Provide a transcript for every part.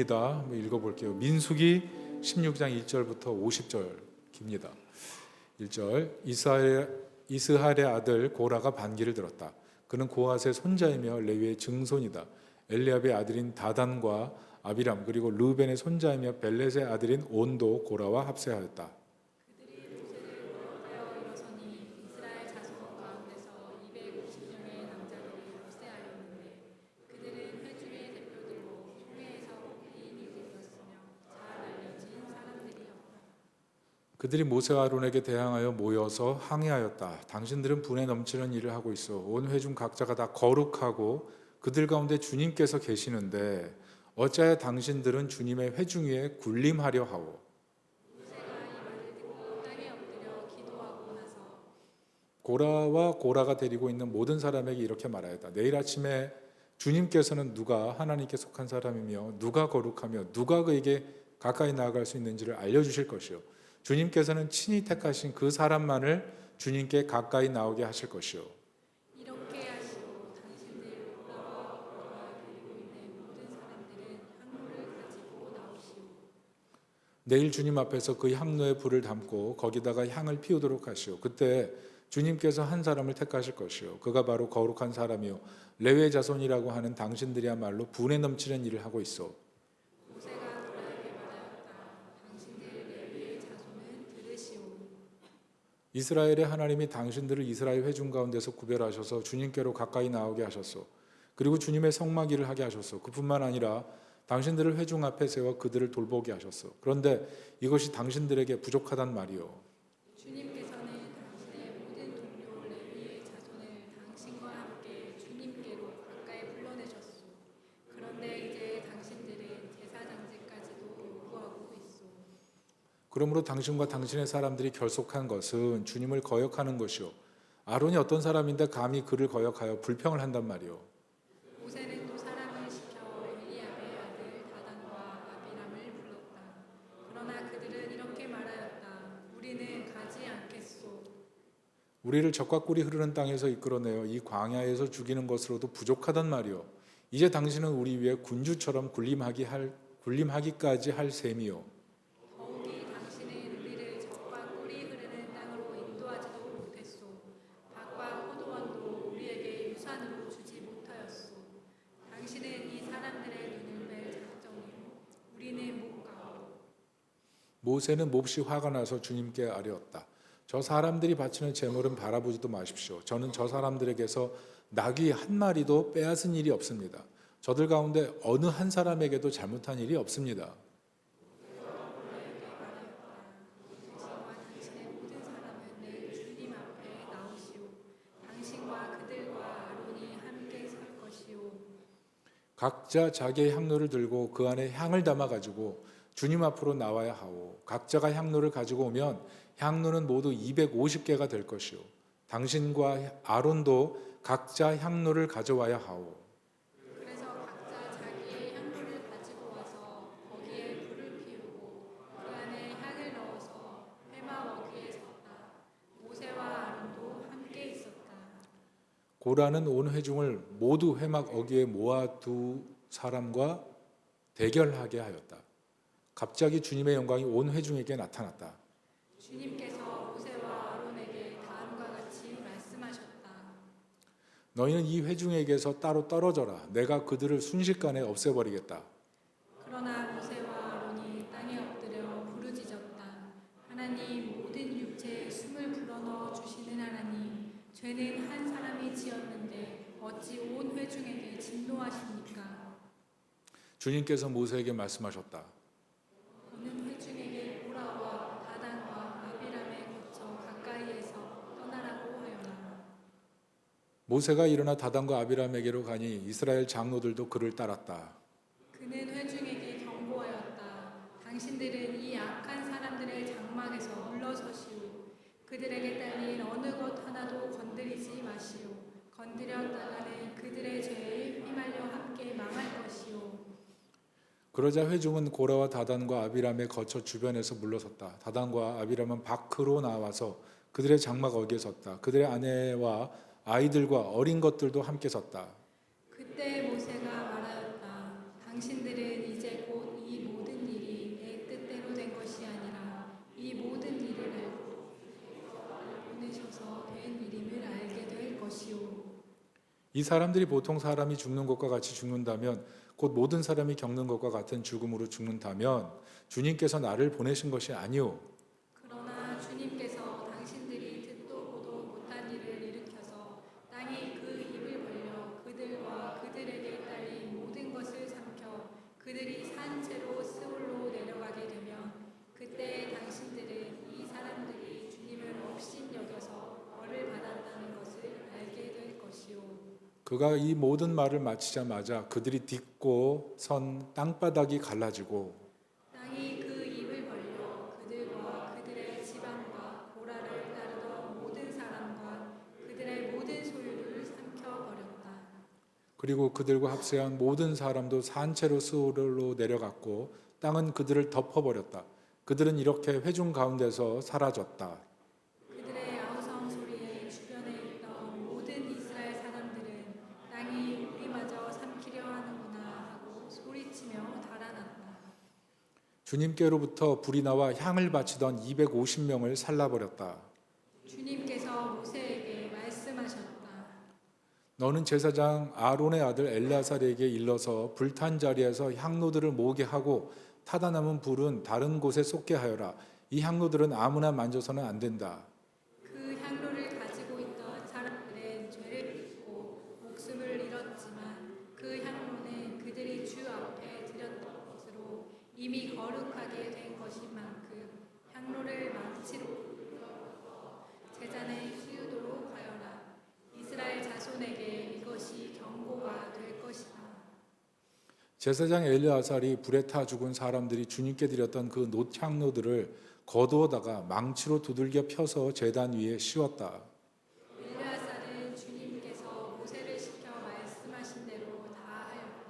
니다. 읽어볼게요. 민수기 16장 1절부터 50절 깁니다. 1절 이스할의 아들 고라가 반기를 들었다. 그는 고핫의 손자이며 레위의 증손이다. 엘리압의 아들인 다단과 아비람 그리고 르벤의 손자이며 벨렛의 아들인 온도 고라와 합세하였다. 그들이 모세와 아론에게 대항하여 모여서 항의하였다. 당신들은 분에 넘치는 일을 하고 있어. 온 회중 각자가 다 거룩하고 그들 가운데 주님께서 계시는데 어찌하여 당신들은 주님의 회중 위에 군림하려 하오. 고라와 고라가 데리고 있는 모든 사람에게 이렇게 말하였다. 내일 아침에 주님께서는 누가 하나님께 속한 사람이며 누가 거룩하며 누가 그에게 가까이 나아갈 수 있는지를 알려주실 것이요. 주님께서는 친히 택하신 그 사람만을 주님께 가까이 나오게 하실 것이요. 이렇게 하시고 당신들 고라와 고라가 데리고 있는 모든 사람들은 향로를 가지고 나오시오. 내일 주님 앞에서 그 향로에 불을 담고 거기다가 향을 피우도록 하시오. 그때 주님께서 한 사람을 택하실 것이요. 그가 바로 거룩한 사람이요. 레위의 자손이라고 하는 당신들이야말로 분에 넘치는 일을 하고 있어. 이스라엘의 하나님이 당신들을 이스라엘 회중 가운데서 구별하셔서 주님께로 가까이 나오게 하셨소. 그리고 주님의 성막일을 하게 하셨소. 그뿐만 아니라 당신들을 회중 앞에 세워 그들을 돌보게 하셨소. 그런데 이것이 당신들에게 부족하단 말이요. 주님께서는 당신의 모든 동료 레위의 자손을 당신과 함께 주님께로 가까이 불러내셨소. 그런데 이제 당신들은 제사장제까지도 요구하고 있소. 그러므로 당신과 당신의 사람들이 결속한 것은 주님을 거역하는 것이요. 아론이 어떤 사람인데 감히 그를 거역하여 불평을 한단 말이요. 모세는 또 사람을 시켜 엘리압의 아들 다단과 아비람을 불렀다. 그러나 그들은 이렇게 말하였다. 우리는 가지 않겠소. 우리를 적과 꿀이 흐르는 땅에서 이끌어내어 이 광야에서 죽이는 것으로도 부족하단 말이요. 이제 당신은 우리 위에 군주처럼 군림하기까지 할 셈이요. 더욱이 당신은 우리를 적과 꿀이 흐르는 땅으로 인도하지도 못했소. 밭과 포도원도 우리에게 유산으로 주지 못하였소. 당신은 이 사람들의 눈을 뺄 작정이요. 우리는 못 가오. 모세는 몹시 화가 나서 주님께 아뢰었다. 저 사람들이 바치는 제물은 바라보지도 마십시오. 저는 저 사람들에게서 나귀 한 마리도 빼앗은 일이 없습니다. 저들 가운데 어느 한 사람에게도 잘못한 일이 없습니다. 당신과 당신의 모든 사람은 내일 주님 앞에 나오시오. 당신과 그들과 아론이 함께 설 것이오. 각자 자기의 향로를 들고 그 안에 향을 담아 가지고 주님 앞으로 나와야 하오. 각자가 향로를 가지고 오면 향로는 모두 250개가 될 것이오. 당신과 아론도 각자 향로를 가져와야 하오. 그래서 각자 자기의 향로를 가지고 와서 거기에 불을 피우고 그 안에 향을 넣어서 회막 어귀에 섰다. 모세와 아론도 함께 있었다. 고라는 온 회중을 모두 회막 어귀에 모아두 사람과 대결하게 하였다. 갑자기 주님의 영광이 온 회중에게 나타났다. 주님께서 모세와 아론에게 다음과 같이 말씀하셨다. 너희는 이 회중에게서 따로 떨어져라. 내가 그들을 순식간에 없애버리겠다. 그러나 모세와 아론이 땅에 엎드려 부르짖었다. 하나님, 모든 육체에 숨을 불어넣어 주시는 하나님, 죄는 한 사람이 지었는데 어찌 온 회중에게 진노하십니까? 주님께서 모세에게 말씀하셨다. 너는 회중에게 고라와 다단과 아비람에 거쳐 가까이에서 떠나라고 하여라. 모세가 일어나 다단과 아비람에게로 가니 이스라엘 장로들도 그를 따랐다. 그는 회중에게 경고하였다. 당신들은 이 악한 사람들의 장막에서 물러서시오. 그들에게 딸린 어느 것 하나도 건드리지 마시오. 건드렸다가는 그들의 죄에 휘말려 함께 망할 것이오. 그러자 회중은 고라와 다단과 아비람에 거쳐 주변에서 물러섰다. 다단과 아비람은 밖으로 나와서 그들의 장막 어귀에 섰다. 그들의 아내와 아이들과 어린 것들도 함께 섰다. 그때 모세가 말하였다. 당신들은 이제 곧 이 사람들이 보통 사람이 죽는 것과 같이 죽는다면, 곧 모든 사람이 겪는 것과 같은 죽음으로 죽는다면 주님께서 나를 보내신 것이 아니오. 그러나 주님께서 당신들이 듣도 보도 못한 일을 일으켜서 땅이 그 입을 벌려 그들과 그들에게 딸린 모든 것을 삼켜 그들이 산 채로 스올로 내려가게 되면 그때 당신들은 이 사람들이 주님을 업신 여겨서 벌을 받았다는 것을 알게 될 것이요. 그가 이 모든 말을 마치자마자 그들이 딛고 선 땅바닥이 갈라지고 땅이 그 입을 벌려 그들과 그들의 지방과 고라를 따르던 모든 사람과 그들의 모든 소유를 삼켜버렸다. 그리고 그들과 합세한 모든 사람도 산채로 스올로 내려갔고 땅은 그들을 덮어버렸다. 그들은 이렇게 회중 가운데서 사라졌다. 그들의 아우성 소리에 주변에 있던 모든 이스라엘 사람들은 땅이 우리마저 삼키려 하는구나 하고 소리치며 달아났다. 주님께로부터 불이 나와 향을 바치던 250명을 살라버렸다. 주님께서 모세에게 말씀하셨다. 너는 제사장 아론의 아들 엘리아살에게 일러서 불탄 자리에서 향로들을 모으게 하고 타다 남은 불은 다른 곳에 쏟게 하여라. 이 향로들은 아무나 만져서는 안 된다. 그 향로를 가지고 있던 사람들은 죄를 짓고 목숨을 잃었지만 그 향로는 그들이 주 앞에 드렸던 것으로 이미 거룩하게 된 것인 만큼 향로를 망치로 제단에 씌우도록 하여라. 이스라엘 자손에게 이것이 경고가 될 것이다. 제사장 엘리아살이 불에 타 죽은 사람들이 주님께 드렸던 그 놋향로들을 거두어다가 망치로 두들겨 펴서 제단 위에 씌웠다. 엘리야살은 주님께서 모세를 시켜 말씀하신 대로 다 하였다.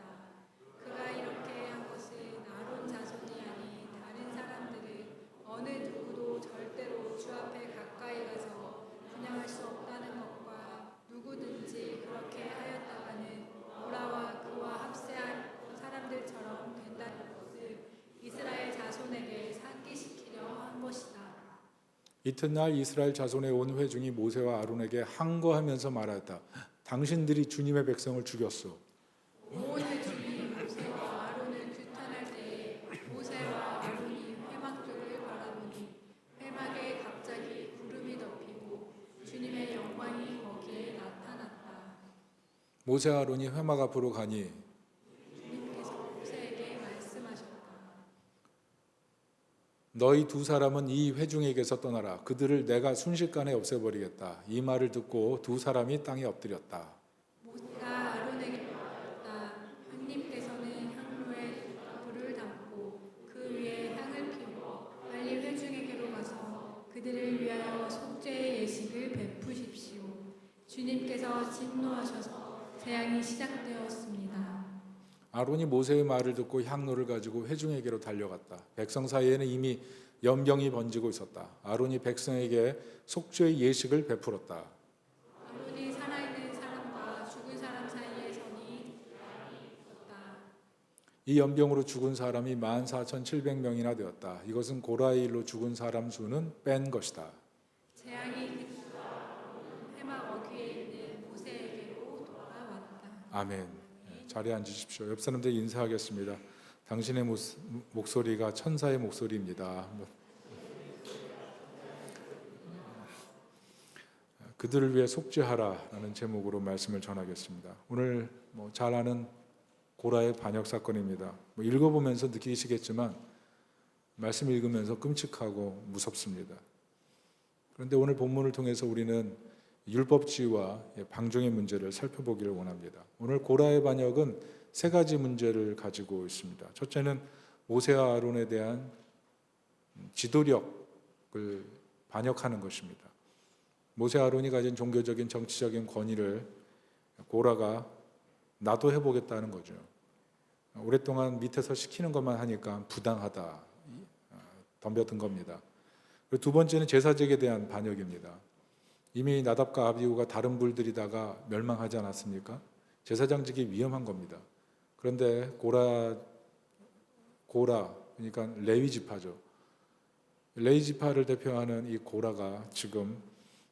그가 이렇게 한 것은 아론 자손이 아닌 다른 사람들은 어느 누구도 절대로 주 앞에 가까이 가서 분양할 수 없다는 것과 누구든지 그렇게 하였다가는 모라와 그와 합세한 사람들처럼 된다는 것을 이스라엘 자손에게 상기시키려 한 것이다. 이튿날 이스라엘 자손의 온 회중이 모세와 아론에게 항거하면서 말하였다. 당신들이 주님의 백성을 죽였소. 온 회중이 모세와 아론을 규탄할 때에 모세와 아론이 회막들을 바라보니 회막에 갑자기 구름이 덮이고 주님의 영광이 거기에 나타났다. 모세와 아론이 회막 앞으로 가니 주님께서 모세에게 말씀하셨다. 너희 두 사람은 이 회중에게서 떠나라. 그들을 내가 순식간에 없애버리겠다. 이 말을 듣고 두 사람이 땅에 엎드렸다. 모세가 아론에게 말했다. 형님께서는 향로에 불을 담고 그 위에 향을 피워 빨리 회중에게로 가서 그들을 위하여 속죄의 예식을 베푸십시오. 주님께서 진노하셔서 재앙이 시작되었습니다. 아론이 모세의 말을 듣고 향로를 가지고 회중에게로 달려갔다. 백성 사이에는 이미 연병이 번지고 있었다. 아론이 백성에게 속죄의 예식을 베풀었다. 아론이 살아있는 사람과 죽은 사람 사이에 서니 있었다. 이 연병으로 죽은 사람이 14,700명이나 되었다. 이것은 고라의 일로 죽은 사람 수는 뺀 것이다. 재앙이 그치자 회막 어귀에 있는 모세에게로 돌아왔다. 아멘. 자리에 앉으십시오. 옆 사람들 인사하겠습니다. 당신의 목소리가 천사의 목소리입니다. 그들을 위해 속죄하라라는 제목으로 말씀을 전하겠습니다. 오늘 잘 아는 고라의 반역 사건입니다. 읽어보면서 느끼시겠지만 말씀 읽으면서 끔찍하고 무섭습니다. 그런데 오늘 본문을 통해서 우리는 율법주의와 방종의 문제를 살펴보기를 원합니다. 오늘 고라의 반역은 세 가지 문제를 가지고 있습니다. 첫째는 모세와 아론에 대한 지도력을 반역하는 것입니다. 모세 아론이 가진 종교적인 정치적인 권위를 고라가 나도 해보겠다는 거죠. 오랫동안 밑에서 시키는 것만 하니까 부당하다 덤벼든 겁니다. 그리고 두 번째는 제사직에 대한 반역입니다. 이미 나답과 아비후가 다른 불들이다가 멸망하지 않았습니까? 제사장직이 위험한 겁니다. 그런데 고라 그러니까 레위 지파죠. 레위 지파를 대표하는 이 고라가 지금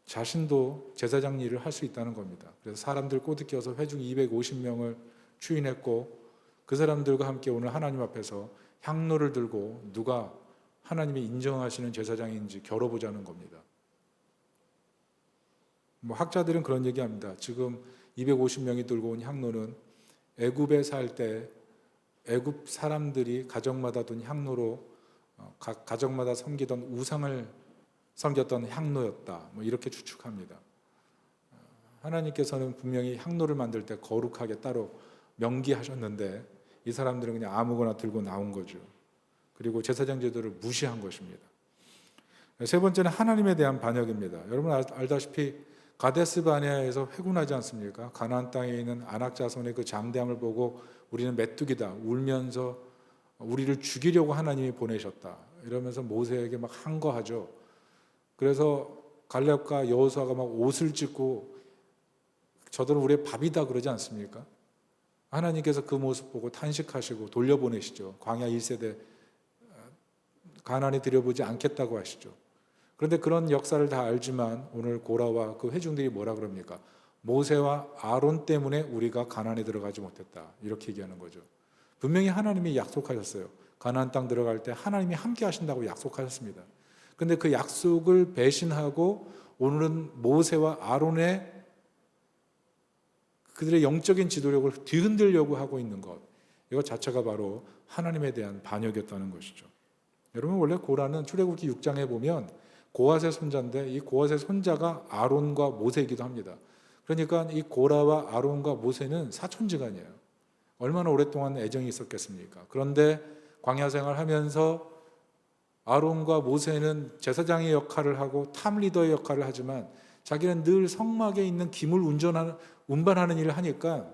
자신도 제사장 일을 할 수 있다는 겁니다. 그래서 사람들 꼬드겨서 회중 250명을 추인했고 그 사람들과 함께 오늘 하나님 앞에서 향로를 들고 누가 하나님이 인정하시는 제사장인지 겨뤄보자는 겁니다. 학자들은 그런 얘기합니다. 지금 250명이 들고 온 향로는 애굽에 살 때 애굽 사람들이 가정마다 둔 향로로 각 가정마다 섬기던 우상을 섬겼던 향로였다. 이렇게 추측합니다. 하나님께서는 분명히 향로를 만들 때 거룩하게 따로 명기하셨는데 이 사람들은 그냥 아무거나 들고 나온 거죠. 그리고 제사장 제도를 무시한 것입니다. 세 번째는 하나님에 대한 반역입니다. 여러분 알다시피 가데스 바네아에서 회군하지 않습니까? 가나안 땅에 있는 아낙 자손의 그 장대함을 보고 우리는 메뚜기다 울면서 우리를 죽이려고 하나님이 보내셨다 이러면서 모세에게 막 항거하죠. 그래서 갈렙과 여호수아가 막 옷을 찢고 저들은 우리의 밥이다 그러지 않습니까? 하나님께서 그 모습 보고 탄식하시고 돌려보내시죠. 광야 1세대 가나안에 들여보지 않겠다고 하시죠. 그런데 그런 역사를 다 알지만 오늘 고라와 그 회중들이 뭐라 그럽니까? 모세와 아론 때문에 우리가 가나안에 들어가지 못했다 이렇게 얘기하는 거죠. 분명히 하나님이 약속하셨어요. 가나안 땅 들어갈 때 하나님이 함께 하신다고 약속하셨습니다. 그런데 그 약속을 배신하고 오늘은 모세와 아론의 그들의 영적인 지도력을 뒤흔들려고 하고 있는 것, 이것 자체가 바로 하나님에 대한 반역이었다는 것이죠. 여러분 원래 고라는 출애굽기 6장에 보면 고핫의 손자인데 이 고핫의 손자가 아론과 모세이기도 합니다. 그러니까 이 고라와 아론과 모세는 사촌지간이에요. 얼마나 오랫동안 애정이 있었겠습니까? 그런데 광야 생활하면서 아론과 모세는 제사장의 역할을 하고 탑 리더의 역할을 하지만 자기는 늘 성막에 있는 기물 운반하는 일을 하니까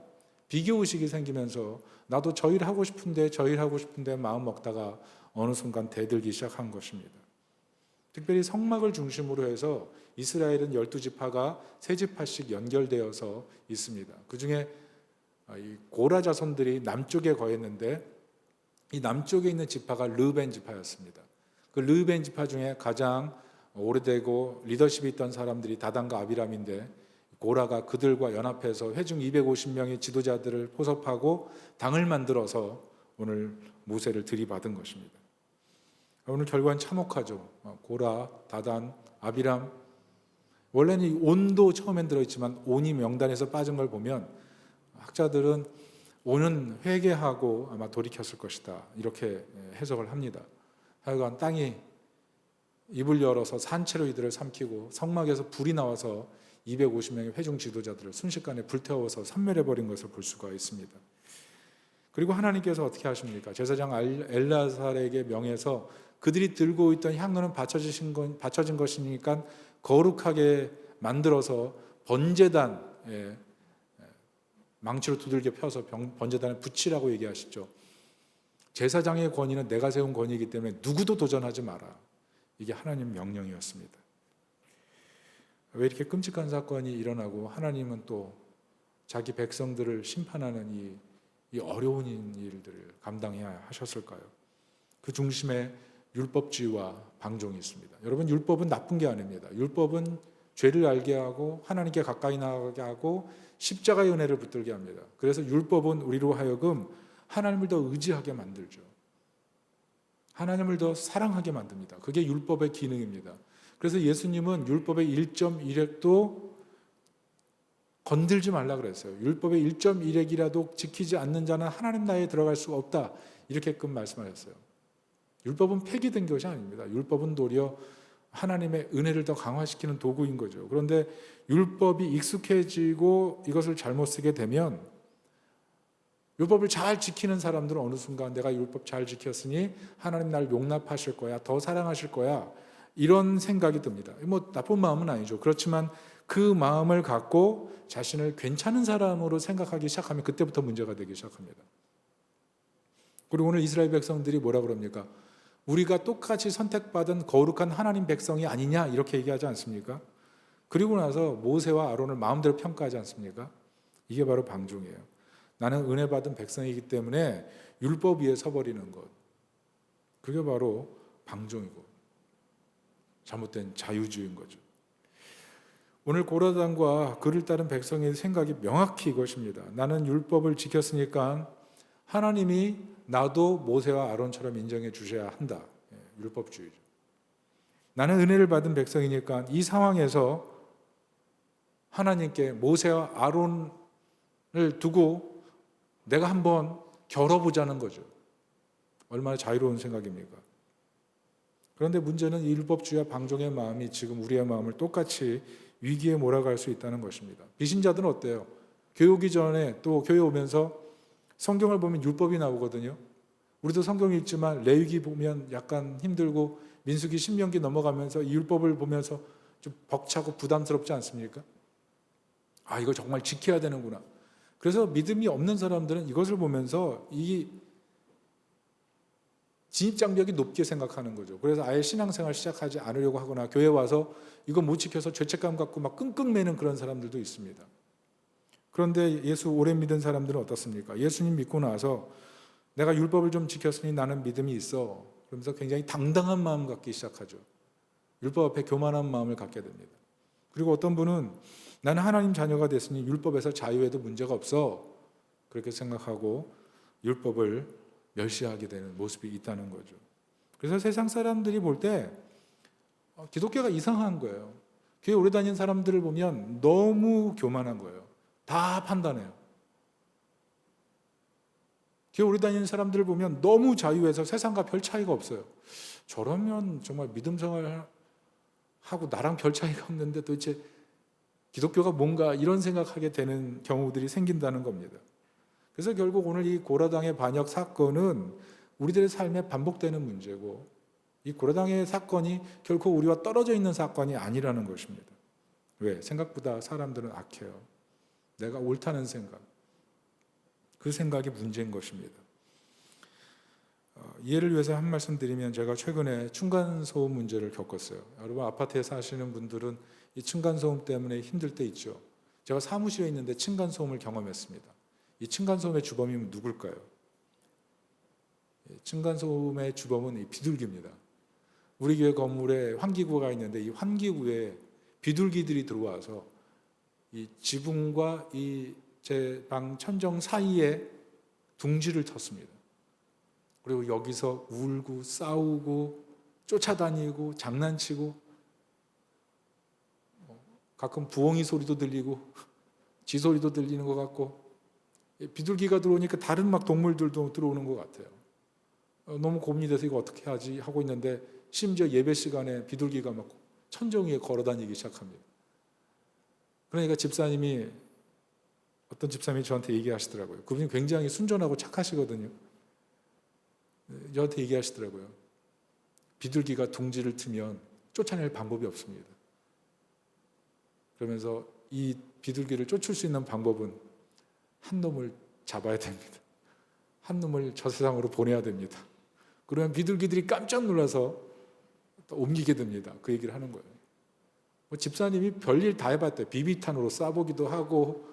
비교의식이 생기면서 나도 저 일 하고 싶은데 마음 먹다가 어느 순간 대들기 시작한 것입니다. 특별히 성막을 중심으로 해서 이스라엘은 12지파가 3지파씩 연결되어서 있습니다. 그 중에 고라 자손들이 남쪽에 거했는데 이 남쪽에 있는 지파가 르벤 지파였습니다. 그 르벤 지파 중에 가장 오래되고 리더십이 있던 사람들이 다단과 아비람인데 고라가 그들과 연합해서 회중 250명의 지도자들을 포섭하고 당을 만들어서 오늘 모세를 들이받은 것입니다. 오늘 결과는 참혹하죠. 고라, 다단, 아비람. 원래는 이 온도 처음엔 들어있지만 온이 명단에서 빠진 걸 보면 학자들은 온은 회개하고 아마 돌이켰을 것이다 이렇게 해석을 합니다. 하여간 땅이 입을 열어서 산채로 이들을 삼키고 성막에서 불이 나와서 250명의 회중 지도자들을 순식간에 불태워서 섬멸해버린 것을 볼 수가 있습니다. 그리고 하나님께서 어떻게 하십니까? 제사장 엘라살에게 명해서 그들이 들고 있던 향로는 받쳐진 것이니까 거룩하게 만들어서 번제단에 망치로 두들겨 펴서 번제단에 붙이라고 얘기하시죠. 제사장의 권위는 내가 세운 권위이기 때문에 누구도 도전하지 마라. 이게 하나님 명령이었습니다. 왜 이렇게 끔찍한 사건이 일어나고 하나님은 또 자기 백성들을 심판하는 이 어려운 일들을 감당해야 하셨을까요? 그 중심에 율법주의와 방종이 있습니다. 여러분 율법은 나쁜 게 아닙니다. 율법은 죄를 알게 하고 하나님께 가까이 나가게 하고 십자가의 은혜를 붙들게 합니다. 그래서 율법은 우리로 하여금 하나님을 더 의지하게 만들죠. 하나님을 더 사랑하게 만듭니다. 그게 율법의 기능입니다. 그래서 예수님은 율법의 1.1획도 건들지 말라 그랬어요. 율법의 1.1획이라도 지키지 않는 자는 하나님 나라에 들어갈 수가 없다. 이렇게끔 말씀하셨어요. 율법은 폐기된 것이 아닙니다. 율법은 도리어 하나님의 은혜를 더 강화시키는 도구인 거죠. 그런데 율법이 익숙해지고 이것을 잘못 쓰게 되면 율법을 잘 지키는 사람들은 어느 순간 내가 율법 잘 지켰으니 하나님 날 용납하실 거야, 더 사랑하실 거야, 이런 생각이 듭니다. 나쁜 마음은 아니죠. 그렇지만 그 마음을 갖고 자신을 괜찮은 사람으로 생각하기 시작하면 그때부터 문제가 되기 시작합니다. 그리고 오늘 이스라엘 백성들이 뭐라 그럽니까? 우리가 똑같이 선택받은 거룩한 하나님 백성이 아니냐 이렇게 얘기하지 않습니까? 그리고 나서 모세와 아론을 마음대로 평가하지 않습니까? 이게 바로 방종이에요. 나는 은혜 받은 백성이기 때문에 율법 위에 서버리는 것, 그게 바로 방종이고 잘못된 자유주의인 거죠. 오늘 고라단과 그를 따른 백성의 생각이 명확히 이것입니다. 나는 율법을 지켰으니까 하나님이 나도 모세와 아론처럼 인정해 주셔야 한다. 율법주의죠. 나는 은혜를 받은 백성이니까 이 상황에서 하나님께 모세와 아론을 두고 내가 한번 겨뤄보자는 거죠. 얼마나 자유로운 생각입니까? 그런데 문제는 이 율법주의와 방종의 마음이 지금 우리의 마음을 똑같이 위기에 몰아갈 수 있다는 것입니다. 비신자들은 어때요? 교회 오기 전에 또 교회 오면서 성경을 보면 율법이 나오거든요. 우리도 성경 읽지만 레위기 보면 약간 힘들고 민수기 신명기 넘어가면서 이 율법을 보면서 좀 벅차고 부담스럽지 않습니까? 아, 이거 정말 지켜야 되는구나. 그래서 믿음이 없는 사람들은 이것을 보면서 이 진입장벽이 높게 생각하는 거죠. 그래서 아예 신앙생활 시작하지 않으려고 하거나 교회 와서 이거 못 지켜서 죄책감 갖고 막 끙끙 매는 그런 사람들도 있습니다. 그런데 예수 오래 믿은 사람들은 어떻습니까? 예수님 믿고 나서 내가 율법을 좀 지켰으니 나는 믿음이 있어. 그러면서 굉장히 당당한 마음 갖기 시작하죠. 율법 앞에 교만한 마음을 갖게 됩니다. 그리고 어떤 분은 나는 하나님 자녀가 됐으니 율법에서 자유해도 문제가 없어. 그렇게 생각하고 율법을 멸시하게 되는 모습이 있다는 거죠. 그래서 세상 사람들이 볼 때 기독교가 이상한 거예요. 교회 오래 다닌 사람들을 보면 너무 교만한 거예요. 다 판단해요. 교회 오래 다니는 사람들을 보면 너무 자유해서 세상과 별 차이가 없어요. 저러면 정말 믿음 생활하고 나랑 별 차이가 없는데 도대체 기독교가 뭔가 이런 생각하게 되는 경우들이 생긴다는 겁니다. 그래서 결국 오늘 이 고라당의 반역 사건은 우리들의 삶에 반복되는 문제고 이 고라당의 사건이 결코 우리와 떨어져 있는 사건이 아니라는 것입니다. 왜? 생각보다 사람들은 악해요. 내가 옳다는 생각. 그 생각이 문제인 것입니다. 이해를 위해서 한 말씀 드리면 제가 최근에 층간소음 문제를 겪었어요. 여러분 아파트에 사시는 분들은 이 층간소음 때문에 힘들 때 있죠. 제가 사무실에 있는데 층간소음을 경험했습니다. 이 층간소음의 주범이 누굴까요? 층간소음의 주범은 이 비둘기입니다. 우리 교회 건물에 환기구가 있는데 이 환기구에 비둘기들이 들어와서 이 지붕과 이 제 방 천정 사이에 둥지를 텄습니다. 그리고 여기서 울고 싸우고 쫓아다니고 장난치고 가끔 부엉이 소리도 들리고 쥐 소리도 들리는 것 같고 비둘기가 들어오니까 다른 막 동물들도 들어오는 것 같아요. 너무 고민이 돼서 이거 어떻게 하지 하고 있는데 심지어 예배 시간에 비둘기가 막 천정 위에 걸어다니기 시작합니다. 그러니까 어떤 집사님이 저한테 얘기하시더라고요. 그분이 굉장히 순전하고 착하시거든요. 저한테 얘기하시더라고요. 비둘기가 둥지를 트면 쫓아낼 방법이 없습니다. 그러면서 이 비둘기를 쫓을 수 있는 방법은 한 놈을 잡아야 됩니다. 한 놈을 저 세상으로 보내야 됩니다. 그러면 비둘기들이 깜짝 놀라서 또 옮기게 됩니다. 그 얘기를 하는 거예요. 집사님이 별일 다 해봤대요. 비비탄으로 쏴보기도 하고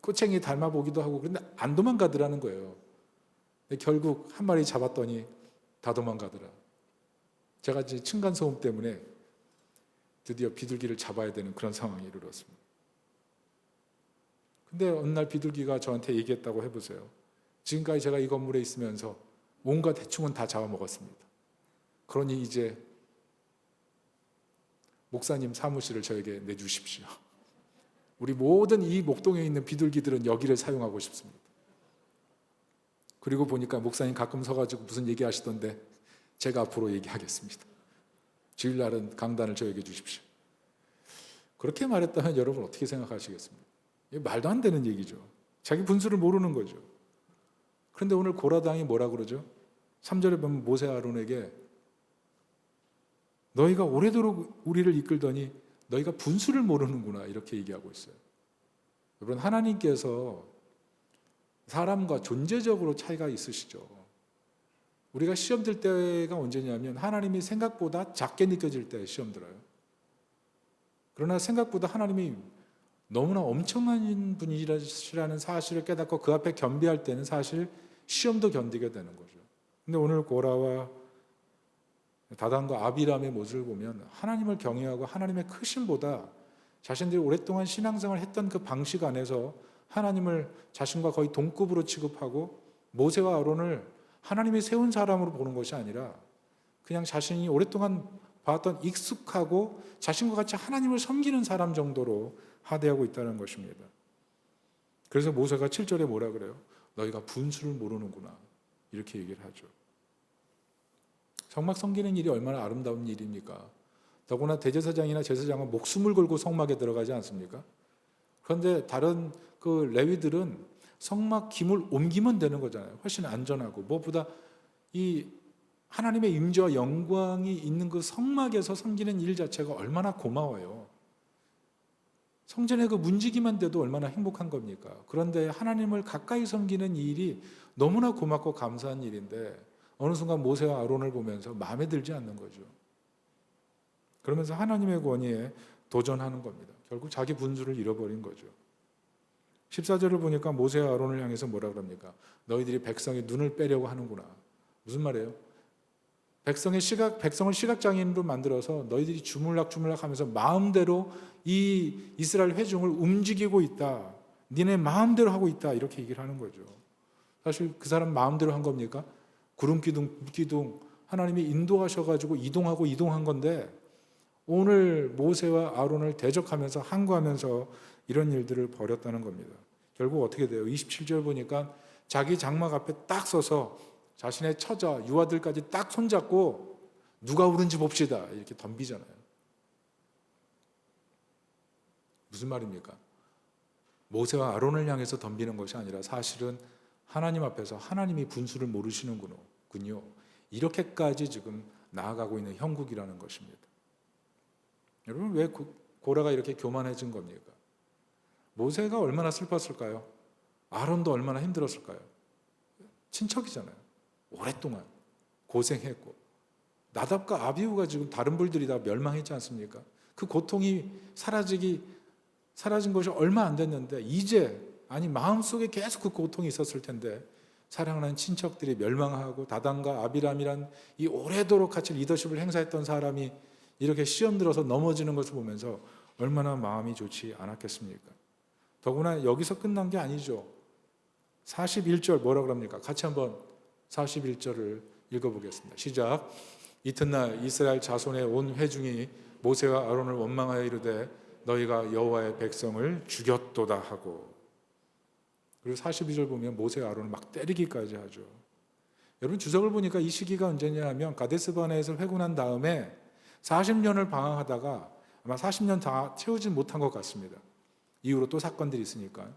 꼬챙이 닮아보기도 하고 그런데 안 도망가더라는 거예요. 근데 결국 한 마리 잡았더니 다 도망가더라. 제가 이제 층간소음 때문에 드디어 비둘기를 잡아야 되는 그런 상황에 이르렀습니다. 근데 어느 날 비둘기가 저한테 얘기했다고 해보세요. 지금까지 제가 이 건물에 있으면서 온갖 해충은 다 잡아먹었습니다. 그러니 이제 목사님 사무실을 저에게 내주십시오. 우리 모든 이 목동에 있는 비둘기들은 여기를 사용하고 싶습니다. 그리고 보니까 목사님 가끔 서가지고 무슨 얘기하시던데 제가 앞으로 얘기하겠습니다. 주일날은 강단을 저에게 주십시오. 그렇게 말했다면 여러분 어떻게 생각하시겠습니까? 이게 말도 안 되는 얘기죠. 자기 분수를 모르는 거죠. 그런데 오늘 고라당이 뭐라 그러죠? 3절에 보면 모세 아론에게 너희가 오래도록 우리를 이끌더니 너희가 분수를 모르는구나 이렇게 얘기하고 있어요. 여러분 하나님께서 사람과 존재적으로 차이가 있으시죠. 우리가 시험 들 때가 언제냐면 하나님이 생각보다 작게 느껴질 때 시험 들어요. 그러나 생각보다 하나님이 너무나 엄청난 분이시라는 사실을 깨닫고 그 앞에 겸비할 때는 사실 시험도 견디게 되는 거죠. 근데 오늘 고라와 다단과 아비람의 모습을 보면 하나님을 경외하고 하나님의 크심보다 자신들이 오랫동안 신앙생활을 했던 그 방식 안에서 하나님을 자신과 거의 동급으로 취급하고 모세와 아론을 하나님이 세운 사람으로 보는 것이 아니라 그냥 자신이 오랫동안 봐왔던 익숙하고 자신과 같이 하나님을 섬기는 사람 정도로 하대하고 있다는 것입니다. 그래서 모세가 7절에 뭐라 그래요? 너희가 분수를 모르는구나, 이렇게 얘기를 하죠. 성막 섬기는 일이 얼마나 아름다운 일입니까? 더구나 대제사장이나 제사장은 목숨을 걸고 성막에 들어가지 않습니까? 그런데 다른 그 레위들은 성막 기물 옮기면 되는 거잖아요. 훨씬 안전하고 무엇보다 이 하나님의 임재와 영광이 있는 그 성막에서 섬기는 일 자체가 얼마나 고마워요. 성전에 그 문지기만 돼도 얼마나 행복한 겁니까? 그런데 하나님을 가까이 섬기는 일이 너무나 고맙고 감사한 일인데 어느 순간 모세와 아론을 보면서 마음에 들지 않는 거죠. 그러면서 하나님의 권위에 도전하는 겁니다. 결국 자기 분수를 잃어버린 거죠. 14절을 보니까 모세와 아론을 향해서 뭐라 그럽니까? 너희들이 백성의 눈을 빼려고 하는구나. 무슨 말이에요? 백성을 시각장애인으로 만들어서 너희들이 주물락주물락 하면서 마음대로 이 이스라엘 회중을 움직이고 있다. 니네 마음대로 하고 있다. 이렇게 얘기를 하는 거죠. 사실 그 사람 마음대로 한 겁니까? 구름기둥 하나님이 인도하셔가지고 이동한 건데 오늘 모세와 아론을 대적하면서 항거하면서 이런 일들을 벌였다는 겁니다. 결국 어떻게 돼요? 27절 보니까 자기 장막 앞에 딱 서서 자신의 처자, 유아들까지 딱 손잡고 누가 옳은지 봅시다. 이렇게 덤비잖아요. 무슨 말입니까? 모세와 아론을 향해서 덤비는 것이 아니라 사실은 하나님 앞에서 하나님이 분수를 모르시는군요. 이렇게까지 지금 나아가고 있는 형국이라는 것입니다. 여러분, 왜 고라가 이렇게 교만해진 겁니까? 모세가 얼마나 슬펐을까요? 아론도 얼마나 힘들었을까요? 친척이잖아요. 오랫동안 고생했고 나답과 아비후가 지금 다른 불들이 다 멸망했지 않습니까? 그 고통이 사라진 것이 얼마 안 됐는데 이제 마음속에 계속 그 고통이 있었을 텐데 사랑하는 친척들이 멸망하고 다단과 아비람이란 이 오래도록 같이 리더십을 행사했던 사람이 이렇게 시험 들어서 넘어지는 것을 보면서 얼마나 마음이 좋지 않았겠습니까? 더구나 여기서 끝난 게 아니죠. 41절 뭐라 그럽니까? 같이 한번 41절을 읽어보겠습니다. 시작. 이튿날 이스라엘 자손의 온 회중이 모세와 아론을 원망하여 이르되 너희가 여호와의 백성을 죽였도다 하고, 그리고 42절 보면 모세와 아론을 막 때리기까지 하죠. 여러분, 주석을 보니까 이 시기가 언제냐 하면 가데스바네에서 회군한 다음에 40년을 방황하다가 아마 40년 다 채우지 못한 것 같습니다. 이후로 또 사건들이 있으니까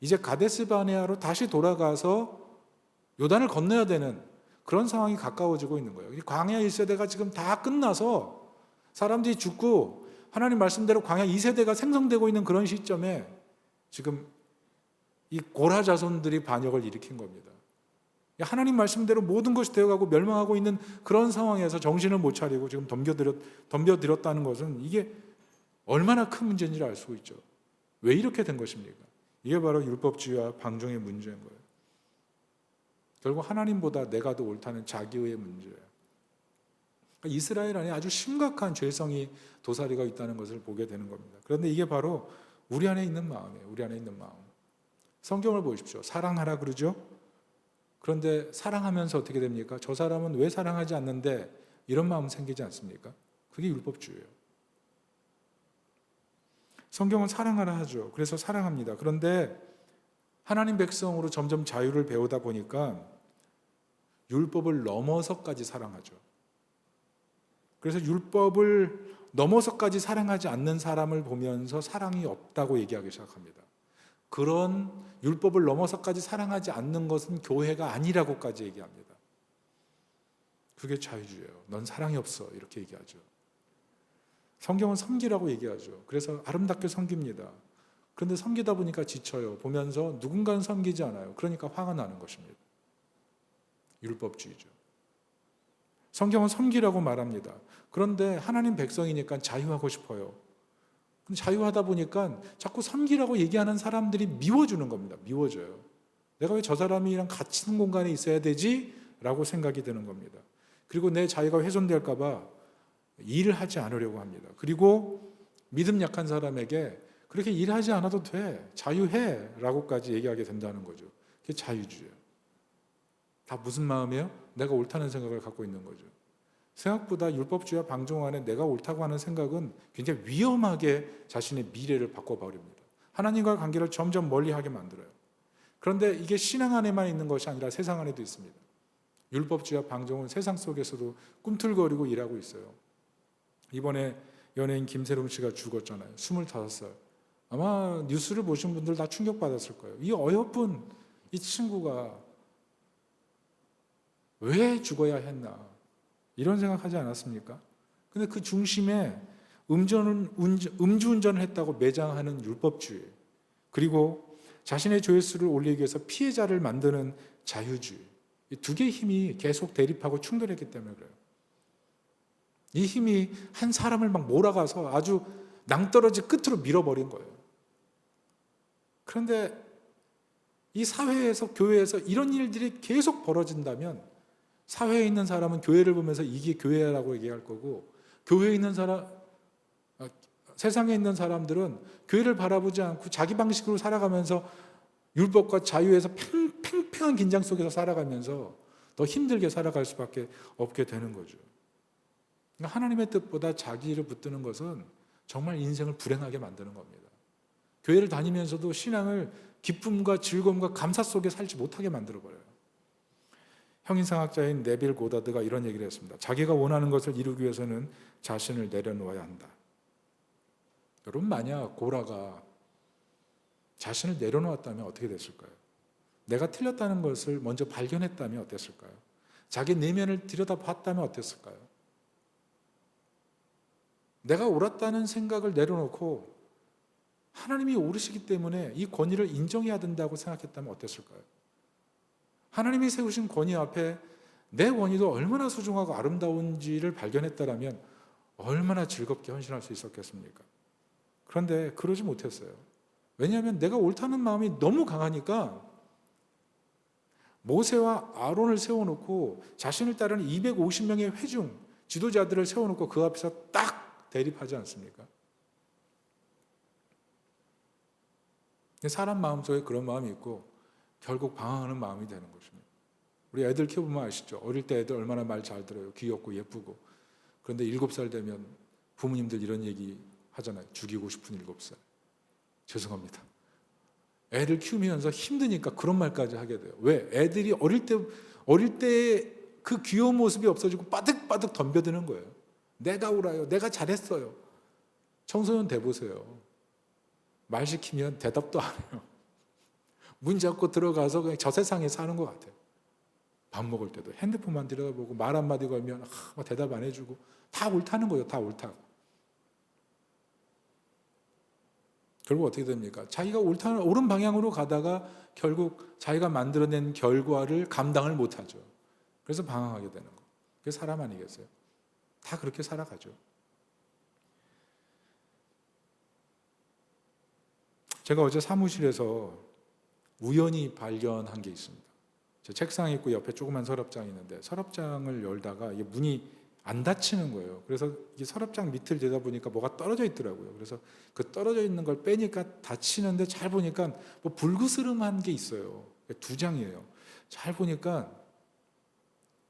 이제 가데스바네아로 다시 돌아가서 요단을 건너야 되는 그런 상황이 가까워지고 있는 거예요. 광야 1세대가 지금 다 끝나서 사람들이 죽고 하나님 말씀대로 광야 2세대가 생성되고 있는 그런 시점에 지금 이 고라 자손들이 반역을 일으킨 겁니다. 하나님 말씀대로 모든 것이 되어가고 멸망하고 있는 그런 상황에서 정신을 못 차리고 지금 덤벼들었다는 것은 이게 얼마나 큰 문제인지를 알 수 있죠. 왜 이렇게 된 것입니까? 이게 바로 율법주의와 방종의 문제인 거예요. 결국 하나님보다 내가 더 옳다는 자기의 문제예요. 이스라엘 안에 아주 심각한 죄성이 도사리가 있다는 것을 보게 되는 겁니다. 그런데 이게 바로 우리 안에 있는 마음이에요. 우리 안에 있는 마음. 성경을 보십시오. 사랑하라 그러죠? 그런데 사랑하면서 어떻게 됩니까? 저 사람은 왜 사랑하지 않는데 이런 마음 생기지 않습니까? 그게 율법주의예요. 성경은 사랑하라 하죠. 그래서 사랑합니다. 그런데 하나님 백성으로 점점 자유를 배우다 보니까 율법을 넘어서까지 사랑하죠. 그래서 율법을 넘어서까지 사랑하지 않는 사람을 보면서 사랑이 없다고 얘기하기 시작합니다. 그런 율법을 넘어서까지 사랑하지 않는 것은 교회가 아니라고까지 얘기합니다. 그게 자유주의예요. 넌 사랑이 없어, 이렇게 얘기하죠. 성경은 섬기라고 얘기하죠. 그래서 아름답게 섬깁니다. 그런데 섬기다 보니까 지쳐요. 보면서 누군가는 섬기지 않아요. 그러니까 화가 나는 것입니다. 율법주의죠. 성경은 섬기라고 말합니다. 그런데 하나님 백성이니까 자유하고 싶어요. 자유하다 보니까 자꾸 섬기라고 얘기하는 사람들이 미워주는 겁니다. 미워져요. 내가 왜 저 사람이랑 같은 공간에 있어야 되지? 라고 생각이 드는 겁니다. 그리고 내 자유가 훼손될까 봐 일을 하지 않으려고 합니다. 그리고 믿음 약한 사람에게 그렇게 일하지 않아도 돼, 자유해 라고까지 얘기하게 된다는 거죠. 그게 자유주의예요. 다 무슨 마음이에요? 내가 옳다는 생각을 갖고 있는 거죠. 생각보다 율법주의와 방종 안에 내가 옳다고 하는 생각은 굉장히 위험하게 자신의 미래를 바꿔버립니다. 하나님과 관계를 점점 멀리하게 만들어요. 그런데 이게 신앙 안에만 있는 것이 아니라 세상 안에도 있습니다. 율법주의와 방종은 세상 속에서도 꿈틀거리고 일하고 있어요. 이번에 연예인 김세롬 씨가 죽었잖아요. 25살. 아마 뉴스를 보신 분들 다 충격받았을 거예요. 이 어여쁜 이 친구가 왜 죽어야 했나, 이런 생각하지 않았습니까? 근데 그 중심에 음주운전을 했다고 매장하는 율법주의, 그리고 자신의 조회수를 올리기 위해서 피해자를 만드는 자유주의, 이 두 개의 힘이 계속 대립하고 충돌했기 때문에 그래요. 이 힘이 한 사람을 막 몰아가서 아주 낭떠러지 끝으로 밀어버린 거예요. 그런데 이 사회에서, 교회에서 이런 일들이 계속 벌어진다면 사회에 있는 사람은 교회를 보면서 이게 교회라고 얘기할 거고, 교회에 있는 사람, 세상에 있는 사람들은 교회를 바라보지 않고 자기 방식으로 살아가면서 율법과 자유에서 팽팽한 긴장 속에서 살아가면서 더 힘들게 살아갈 수밖에 없게 되는 거죠. 그러니까 하나님의 뜻보다 자기를 붙드는 것은 정말 인생을 불행하게 만드는 겁니다. 교회를 다니면서도 신앙을 기쁨과 즐거움과 감사 속에 살지 못하게 만들어버려요. 형인상학자인 네빌 고다드가 이런 얘기를 했습니다. 자기가 원하는 것을 이루기 위해서는 자신을 내려놓아야 한다. 여러분, 만약 고라가 자신을 내려놓았다면 어떻게 됐을까요? 내가 틀렸다는 것을 먼저 발견했다면 어땠을까요? 자기 내면을 들여다봤다면 어땠을까요? 내가 옳았다는 생각을 내려놓고 하나님이 옳으시기 때문에 이 권위를 인정해야 된다고 생각했다면 어땠을까요? 하나님이 세우신 권위 앞에 내 권위도 얼마나 소중하고 아름다운지를 발견했다면 얼마나 즐겁게 헌신할 수 있었겠습니까? 그런데 그러지 못했어요. 왜냐하면 내가 옳다는 마음이 너무 강하니까 모세와 아론을 세워놓고 자신을 따르는 250명의 회중 지도자들을 세워놓고 그 앞에서 딱 대립하지 않습니까? 사람 마음속에 그런 마음이 있고 결국 방황하는 마음이 되는 것입니다. 우리 애들 키워보면 아시죠? 어릴 때 애들 얼마나 말 잘 들어요. 귀엽고 예쁘고. 그런데 7살 되면 부모님들 이런 얘기 하잖아요. 죽이고 싶은 7살. 죄송합니다. 애를 키우면서 힘드니까 그런 말까지 하게 돼요. 왜? 애들이 어릴 때 그 귀여운 모습이 없어지고 빠득빠득 덤벼드는 거예요. 내가 옳아요. 내가 잘했어요. 청소년 돼보세요. 말 시키면 대답도 안 해요. 문 잡고 들어가서 그냥 저 세상에 사는 것 같아요. 밥 먹을 때도 핸드폰만 들여다보고 말 한마디 걸면 대답 안 해주고 다 옳다는 거예요. 다 옳다고. 결국 어떻게 됩니까? 자기가 옳은 방향으로 가다가 결국 자기가 만들어낸 결과를 감당을 못하죠. 그래서 방황하게 되는 거. 그게 사람 아니겠어요? 다 그렇게 살아가죠. 제가 어제 사무실에서 우연히 발견한 게 있습니다. 제 책상에 있고 옆에 조그만 서랍장이 있는데 서랍장을 열다가 이게 문이 안 닫히는 거예요. 그래서 이 서랍장 밑을 들여다보니까 뭐가 떨어져 있더라고요. 그래서 그 떨어져 있는 걸 빼니까 닫히는데 잘 보니까 뭐 불그스름한 게 있어요. 2장이에요. 잘 보니까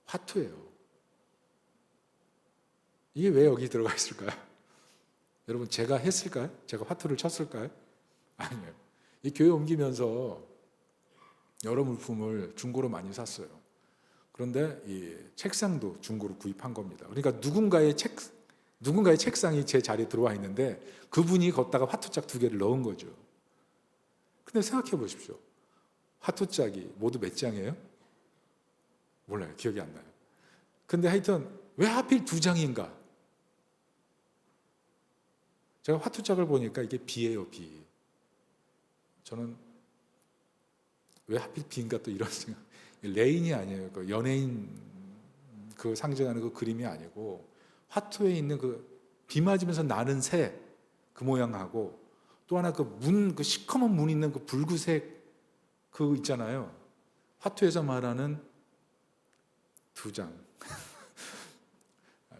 화투예요. 이게 왜 여기 들어가 있을까요? 여러분, 제가 했을까요? 제가 화투를 쳤을까요? 아니에요. 이 교회 옮기면서 여러 물품을 중고로 많이 샀어요. 그런데 이 책상도 중고로 구입한 겁니다. 그러니까 누군가의 책상이 제 자리에 들어와 있는데 그분이 걷다가 화투짝 2개를 넣은 거죠. 근데 생각해 보십시오. 화투짝이 모두 몇 장이에요? 몰라요. 기억이 안 나요. 근데 하여튼 왜 하필 2장인가? 제가 화투짝을 보니까 이게 비예요, 비. 저는 왜 하필 비인가 또 이런 생각. 레인이 아니에요. 그 연예인 그 상징하는 그 그림이 아니고 화투에 있는 그 비 맞으면서 나는 새 그 모양하고 또 하나 그 시커먼 문 있는 그 붉은색 그 있잖아요. 화투에서 말하는 2장.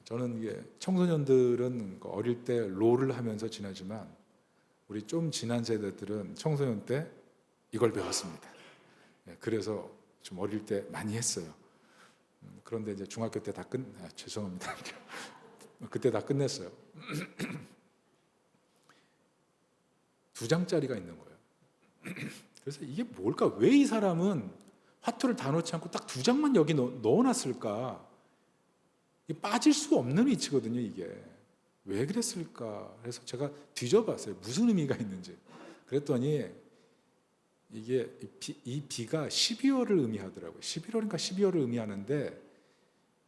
저는 이게 청소년들은 어릴 때 롤을 하면서 지나지만 우리 좀 지난 세대들은 청소년 때 이걸 배웠습니다. 그래서 좀 어릴 때 많이 했어요. 그런데 이제 중학교 때 다 죄송합니다. 그때 다 끝냈어요. 2장짜리가 있는 거예요. 그래서 이게 뭘까? 왜 이 사람은 화투를 다 넣지 않고 딱 2장만 여기 넣어놨을까? 이게 빠질 수 없는 위치거든요, 이게. 왜 그랬을까? 그래서 제가 뒤져봤어요. 무슨 의미가 있는지. 그랬더니 이게 이 비가 12월을 의미하더라고요. 11월인가 12월을 의미하는데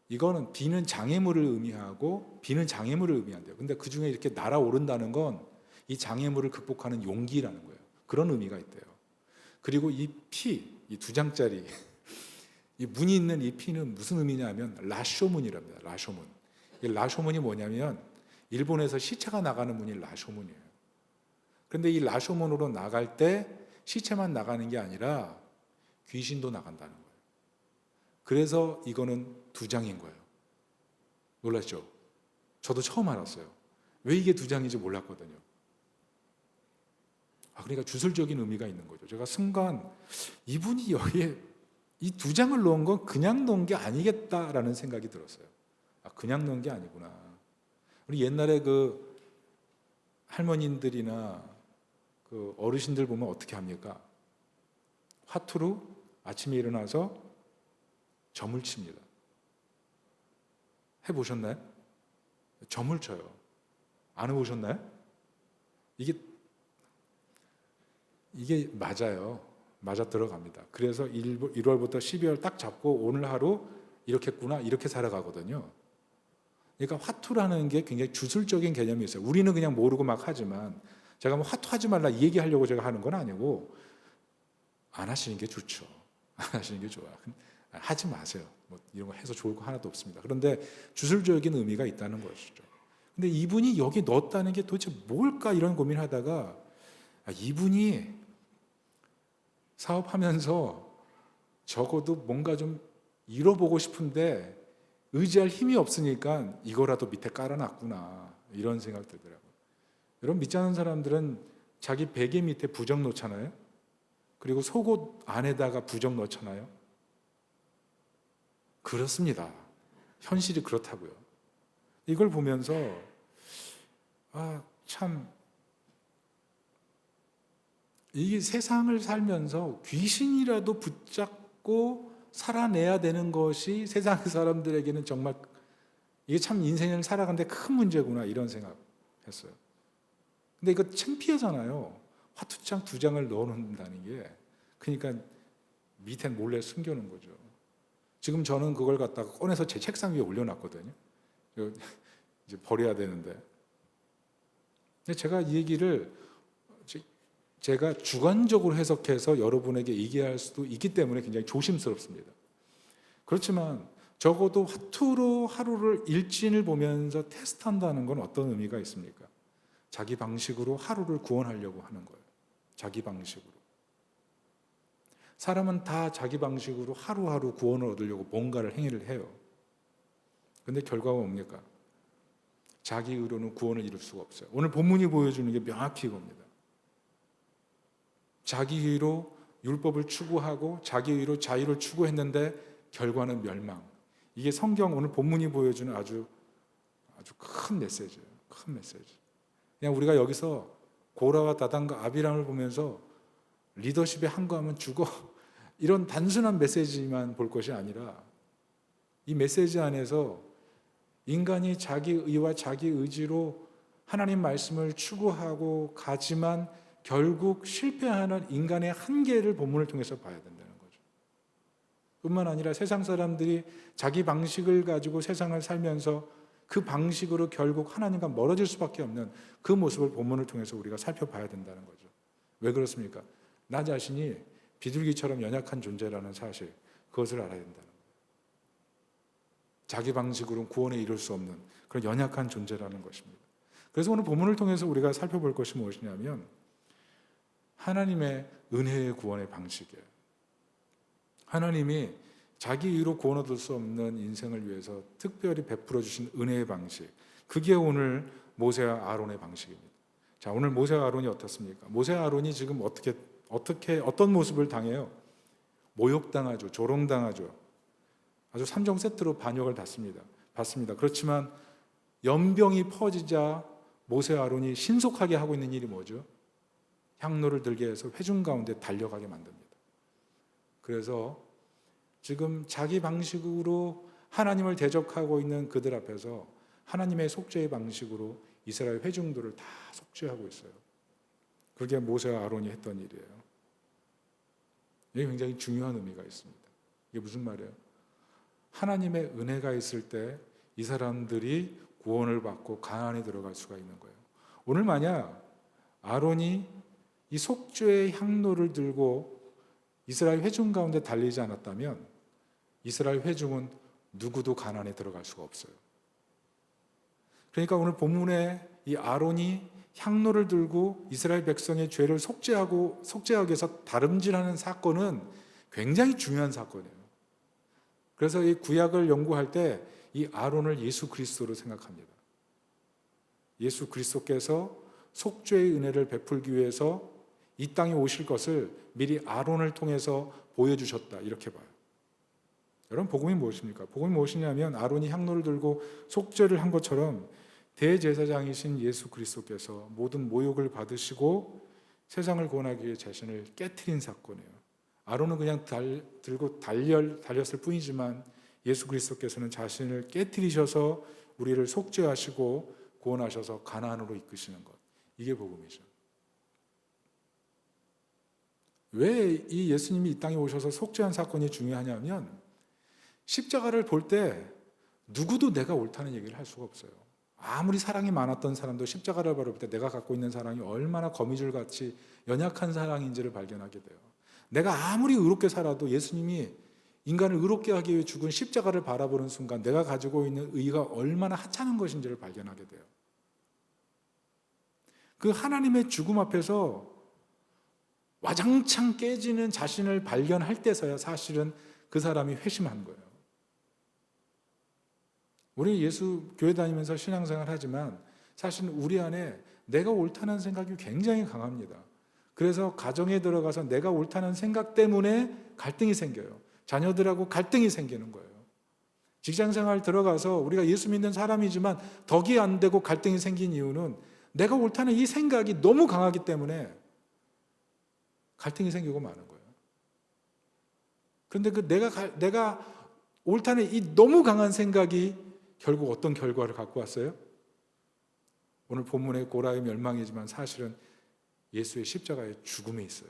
이거는 비는 장애물을 의미하고 비는 장애물을 의미한대요. 근데 그 중에 이렇게 날아오른다는 건 이 장애물을 극복하는 용기라는 거예요. 그런 의미가 있대요. 그리고 이 2장짜리 이 문이 있는 이 피는 무슨 의미냐면 라쇼문이랍니다. 라쇼문. 이 라쇼문이 뭐냐면 일본에서 시체가 나가는 문이 라쇼문이에요. 그런데 이 라쇼문으로 나갈 때 시체만 나가는 게 아니라 귀신도 나간다는 거예요. 그래서 이거는 2장인 거예요. 놀랐죠? 저도 처음 알았어요. 왜 이게 2장인지 몰랐거든요. 그러니까 주술적인 의미가 있는 거죠. 제가 순간 이분이 여기에 이 2장을 넣은 건 그냥 넣은 게 아니겠다라는 생각이 들었어요. 그냥 넣은 게 아니구나. 우리 옛날에 그 할머님들이나 그 어르신들 보면 어떻게 합니까? 화투로 아침에 일어나서 점을 칩니다. 해보셨나요? 점을 쳐요. 안 해보셨나요? 이게 맞아요. 맞아 들어갑니다. 그래서 1월부터 12월 딱 잡고 오늘 하루 이렇게 했구나 이렇게 살아가거든요. 그러니까 화투라는 게 굉장히 주술적인 개념이 있어요. 우리는 그냥 모르고 막 하지만 제가 뭐 화투 하지 말라 이 얘기하려고 제가 하는 건 아니고 안 하시는 게 좋죠. 안 하시는 게 좋아요. 하지 마세요. 뭐 이런 거 해서 좋을 거 하나도 없습니다. 그런데 주술적인 의미가 있다는 것이죠. 근데 이분이 여기 넣었다는 게 도대체 뭘까 이런 고민하다가 이분이 사업하면서 적어도 뭔가 좀 이뤄보고 싶은데 의지할 힘이 없으니까 이거라도 밑에 깔아놨구나 이런 생각 들더라고요. 여러분 믿지 않는 사람들은 자기 베개 밑에 부적 놓잖아요. 그리고 속옷 안에다가 부적 넣잖아요. 그렇습니다. 현실이 그렇다고요. 이걸 보면서 참 이 세상을 살면서 귀신이라도 붙잡고 살아내야 되는 것이 세상 사람들에게는 정말 이게 참 인생을 살아가는데 큰 문제구나 이런 생각했어요. 근데 이거 창피하잖아요. 화투장 2장을 넣어놓는다는 게. 그러니까 밑에 몰래 숨겨놓은 거죠. 지금 저는 그걸 갖다가 꺼내서 제 책상 위에 올려놨거든요. 이제 버려야 되는데. 근데 제가 이 얘기를 제가 주관적으로 해석해서 여러분에게 얘기할 수도 있기 때문에 굉장히 조심스럽습니다. 그렇지만 적어도 화투로 하루를 일진을 보면서 테스트한다는 건 어떤 의미가 있습니까? 자기 방식으로 하루를 구원하려고 하는 거예요. 자기 방식으로. 사람은 다 자기 방식으로 하루하루 구원을 얻으려고 뭔가를 행위를 해요. 그런데 결과가 뭡니까? 자기 의로는 구원을 이룰 수가 없어요. 오늘 본문이 보여주는 게 명확히 이겁니다. 자기 의로 율법을 추구하고 자기 의로 자유를 추구했는데 결과는 멸망. 이게 성경 오늘 본문이 보여주는 아주 큰 메시지예요. 큰 메시지. 그냥 우리가 여기서 고라와 다단과 아비람을 보면서 리더십에 한거하면 죽어 이런 단순한 메시지만 볼 것이 아니라 이 메시지 안에서 인간이 자기 의와 자기 의지로 하나님 말씀을 추구하고 가지만 결국 실패하는 인간의 한계를 본문을 통해서 봐야 된다는 거죠. 뿐만 아니라 세상 사람들이 자기 방식을 가지고 세상을 살면서 그 방식으로 결국 하나님과 멀어질 수밖에 없는 그 모습을 본문을 통해서 우리가 살펴봐야 된다는 거죠. 왜 그렇습니까? 나 자신이 비둘기처럼 연약한 존재라는 사실, 그것을 알아야 된다는 거예요. 자기 방식으로는 구원에 이룰 수 없는 그런 연약한 존재라는 것입니다. 그래서 오늘 본문을 통해서 우리가 살펴볼 것이 무엇이냐면 하나님의 은혜의 구원의 방식이에요. 하나님이 자기 의로 구원 얻을 수 없는 인생을 위해서 특별히 베풀어 주신 은혜의 방식, 그게 오늘 모세와 아론의 방식입니다. 자, 오늘 모세와 아론이 어떻습니까? 모세와 아론이 지금 어떤 모습을 당해요? 모욕당하죠. 조롱당하죠. 아주 3종 세트로 반역을 받습니다. 그렇지만 연병이 퍼지자 모세와 아론이 신속하게 하고 있는 일이 뭐죠? 향로를 들게 해서 회중 가운데 달려가게 만듭니다. 그래서 지금 자기 방식으로 하나님을 대적하고 있는 그들 앞에서 하나님의 속죄의 방식으로 이스라엘 회중들을 다 속죄하고 있어요. 그게 모세와 아론이 했던 일이에요. 이게 굉장히 중요한 의미가 있습니다. 이게 무슨 말이에요? 하나님의 은혜가 있을 때 이 사람들이 구원을 받고 가나안에 들어갈 수가 있는 거예요. 오늘 만약 아론이 이 속죄의 향로를 들고 이스라엘 회중 가운데 달리지 않았다면 이스라엘 회중은 누구도 가나안에 들어갈 수가 없어요. 그러니까 오늘 본문에 이 아론이 향로를 들고 이스라엘 백성의 죄를 속죄하기 위해서 다름질하는 사건은 굉장히 중요한 사건이에요. 그래서 이 구약을 연구할 때 이 아론을 예수 그리스도로 생각합니다. 예수 그리스도께서 속죄의 은혜를 베풀기 위해서 이 땅에 오실 것을 미리 아론을 통해서 보여주셨다, 이렇게 봐요. 여러분, 복음이 무엇입니까? 복음이 무엇이냐면 아론이 향로를 들고 속죄를 한 것처럼 대제사장이신 예수 그리스도께서 모든 모욕을 받으시고 세상을 구원하기 위해 자신을 깨트린 사건이에요. 아론은 그냥 들고 달렸을 뿐이지만 예수 그리스도께서는 자신을 깨트리셔서 우리를 속죄하시고 구원하셔서 가나안으로 이끄시는 것, 이게 복음이죠. 왜 이 예수님이 이 땅에 오셔서 속죄한 사건이 중요하냐면 십자가를 볼 때 누구도 내가 옳다는 얘기를 할 수가 없어요. 아무리 사랑이 많았던 사람도 십자가를 바라볼 때 내가 갖고 있는 사랑이 얼마나 거미줄같이 연약한 사랑인지를 발견하게 돼요. 내가 아무리 의롭게 살아도 예수님이 인간을 의롭게 하기 위해 죽은 십자가를 바라보는 순간 내가 가지고 있는 의가 얼마나 하찮은 것인지를 발견하게 돼요. 그 하나님의 죽음 앞에서 와장창 깨지는 자신을 발견할 때서야 사실은 그 사람이 회심한 거예요. 우리 예수 교회 다니면서 신앙생활 하지만 사실 우리 안에 내가 옳다는 생각이 굉장히 강합니다. 그래서 가정에 들어가서 내가 옳다는 생각 때문에 갈등이 생겨요. 자녀들하고 갈등이 생기는 거예요. 직장생활 들어가서 우리가 예수 믿는 사람이지만 덕이 안 되고 갈등이 생긴 이유는 내가 옳다는 이 생각이 너무 강하기 때문에 갈등이 생기고 마는 거예요. 그런데 그 내가 옳다는 이 너무 강한 생각이 결국 어떤 결과를 갖고 왔어요? 오늘 본문의 고라의 멸망이지만 사실은 예수의 십자가의 죽음에 있어요.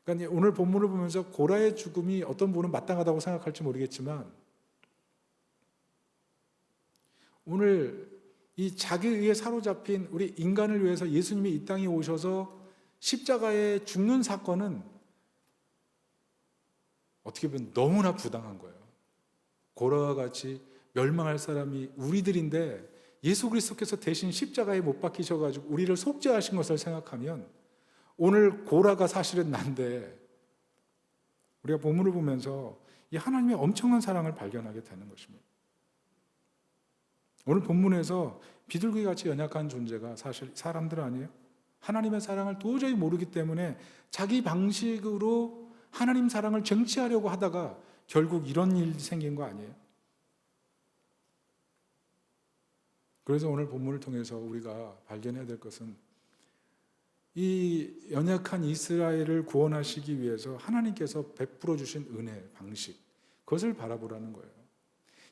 그러니까 오늘 본문을 보면서 고라의 죽음이 어떤 분은 마땅하다고 생각할지 모르겠지만 오늘 이 자기 의에 사로잡힌 우리 인간을 위해서 예수님이 이 땅에 오셔서 십자가에 죽는 사건은 어떻게 보면 너무나 부당한 거예요. 고라와 같이 멸망할 사람이 우리들인데 예수 그리스도께서 대신 십자가에 못 박히셔가지고 우리를 속죄하신 것을 생각하면 오늘 고라가 사실은 난데 우리가 본문을 보면서 이 하나님의 엄청난 사랑을 발견하게 되는 것입니다. 오늘 본문에서 비둘기같이 연약한 존재가 사실 사람들 아니에요? 하나님의 사랑을 도저히 모르기 때문에 자기 방식으로 하나님 사랑을 쟁취하려고 하다가 결국 이런 일이 생긴 거 아니에요? 그래서 오늘 본문을 통해서 우리가 발견해야 될 것은 이 연약한 이스라엘을 구원하시기 위해서 하나님께서 베풀어 주신 은혜, 방식, 그것을 바라보라는 거예요.